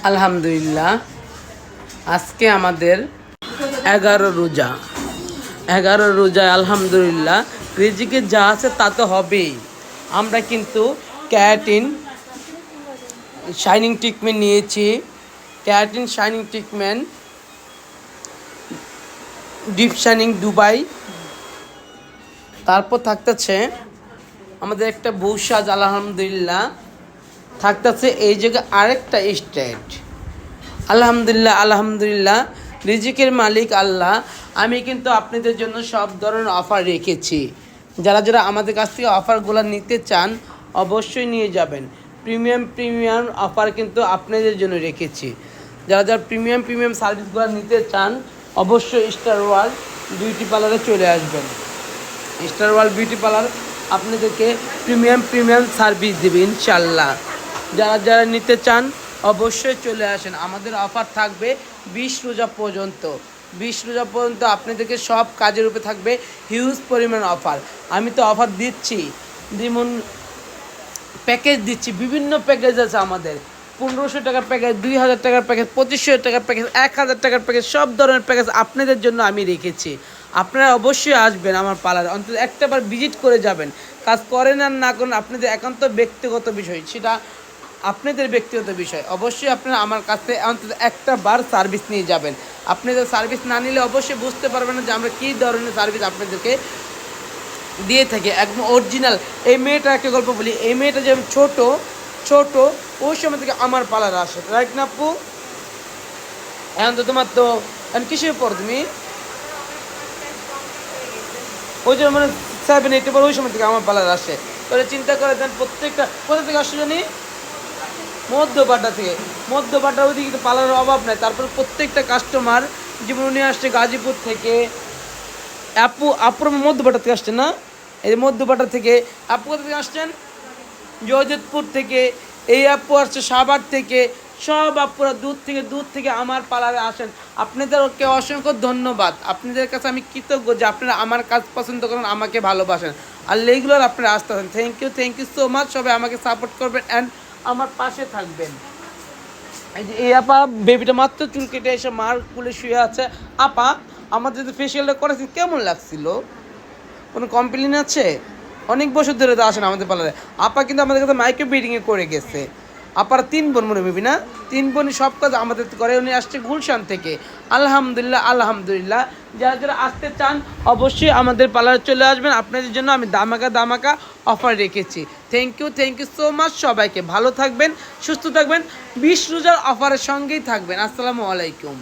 আলহামদুলিল্লাহ, আজকে আমাদের 11 রোজা। 11 রোজায় আলহামদুলিল্লাহ রিজিকে যা আছে তা তো হবেই। আমরা কিন্তু ক্যারাটিন শাইনিং ট্রিটমেন্ট নিয়েছি, keratin shining treatment, deep shining Dubai, তারপর থাকতেছে আমাদের একটা বৌসাজ। আলহামদুলিল্লাহ থাকতেছে এই জায়গায় আরেকটা স্টেট। আলহামদুলিল্লাহ আলহামদুলিল্লাহ, রিজিকের মালিক আল্লাহ। আমি কিন্তু আপনাদের জন্য সব ধরনের অফার রেখেছি। যারা যারা আমাদের কাছ থেকে অফারগুলো নিতে চান অবশ্যই নিয়ে যাবেন। প্রিমিয়াম অফার কিন্তু আপনাদের জন্য রেখেছি। যারা যারা প্রিমিয়াম সার্ভিসগুলো নিতে চান অবশ্যই স্টার ওয়ার্ল্ড বিউটি পার্লারে চলে আসবেন। স্টার ওয়ার্ল্ড বিউটি পার্লার আপনাদেরকে প্রিমিয়াম সার্ভিস দেবে ইনশাল্লাহ। যারা যারা নিতে চান অবশ্যই চলে আসেন। আমাদের অফার থাকবে 20 রোজা পর্যন্ত। 20 রোজা পর্যন্ত আপনাদেরকে সব কাজের উপরে থাকবে হিউজ পরিমাণ অফার। আমি তো অফার দিচ্ছি, যেমন প্যাকেজ দিচ্ছি, বিভিন্ন প্যাকেজ আছে আমাদের। 1500 টাকার প্যাকেজ, 2000 টাকার প্যাকেজ, 2500 টাকার প্যাকেজ, 1000 টাকার প্যাকেজ, সব ধরনের প্যাকেজ আপনাদের জন্য আমি রেখেছি। আপনারা অবশ্যই আসবেন আমার পার্লারে, অন্তত একটাবার ভিজিট করে যাবেন। কাজ করেন আর না করেন আপনাদের একান্ত ব্যক্তিগত বিষয়, সেটা আপনাদের ব্যক্তিগত বিষয়। অবশ্যই আপনারা আমার কাছ থেকে অন্তত একটা বার সার্ভিস নিয়ে যাবেন। আপনাদের সার্ভিস না নিলে অবশ্যই বুঝতে পারবেন না যে আমরা কী ধরনের সার্ভিস আপনাদেরকে দিয়ে থাকি, একদম অরিজিনাল। এই মেয়েটা একটা গল্প বলি। এই মেয়েটা যেমন ছোট ওই সময় থেকে আমার পার্লারে আসে, রাইট না আপু? এখন তো তোমার তো এখন কিসের পর তুমি ওই যে মানে 7-8 পর ওই সময় থেকে আমার পার্লারে আসে। তাহলে চিন্তা করে দেন প্রত্যেকটা কোথা থেকে আসছে জানি, মধ্যপাটা ওইদিকে তো পার্লারের অভাব নাই। তারপর প্রত্যেকটা কাস্টমার যেমন উনি আসছে গাজীপুর থেকে, আপুর মধ্যপাটা থেকে আসছেন না, এই মধ্যপাটা থেকে। আপু কোথা থেকে আসছেন? জয়দেবপুর থেকে। এই আপু আসছে সাভার থেকে। সব আপুরা দূর থেকে আমার পার্লারে আসেন। আপনাদেরকে অসংখ্য ধন্যবাদ। আপনাদের কাছে আমি কৃতজ্ঞ যে আপনারা আমার কাজ পছন্দ করেন, আমাকে ভালোবাসেন আর রেগুলার আপনারা আসতে আসেন। Thank you so much. সবাই আমাকে সাপোর্ট করবেন অ্যান্ড আমার পাশে থাকবেন। এই যে এই আপা বেবিটা মাত্র চুল কেটে এসে মার কুলে শুয়ে আছে। আপা, আমাদের যে ফেসিয়ালটা করেছেন কেমন লাগছিল? কোনো কমপ্লেন আছে? অনেক বছর ধরে তো আসেন আমাদের পার্লারে। আপা কিন্তু আমাদের কাছে মাইক্রো ব্লিডিংয়ে করে গেছে। আপার 3 বোন মনে হবি না, 3 বোনই সব কাজ আমাদের করে। উনি আসছে গুলশান থেকে। আলহামদুলিল্লাহ। যারা যারা আসতে চান অবশ্যই আমাদের পার্লারে চলে আসবেন। আপনাদের জন্য আমি দামাকা অফার রেখেছি। Thank you so much. সবাইকে ভালো থাকবেন, সুস্থ থাকবেন, 20 রোজার অফারের সঙ্গেই থাকবেন। আসসালামু আলাইকুম।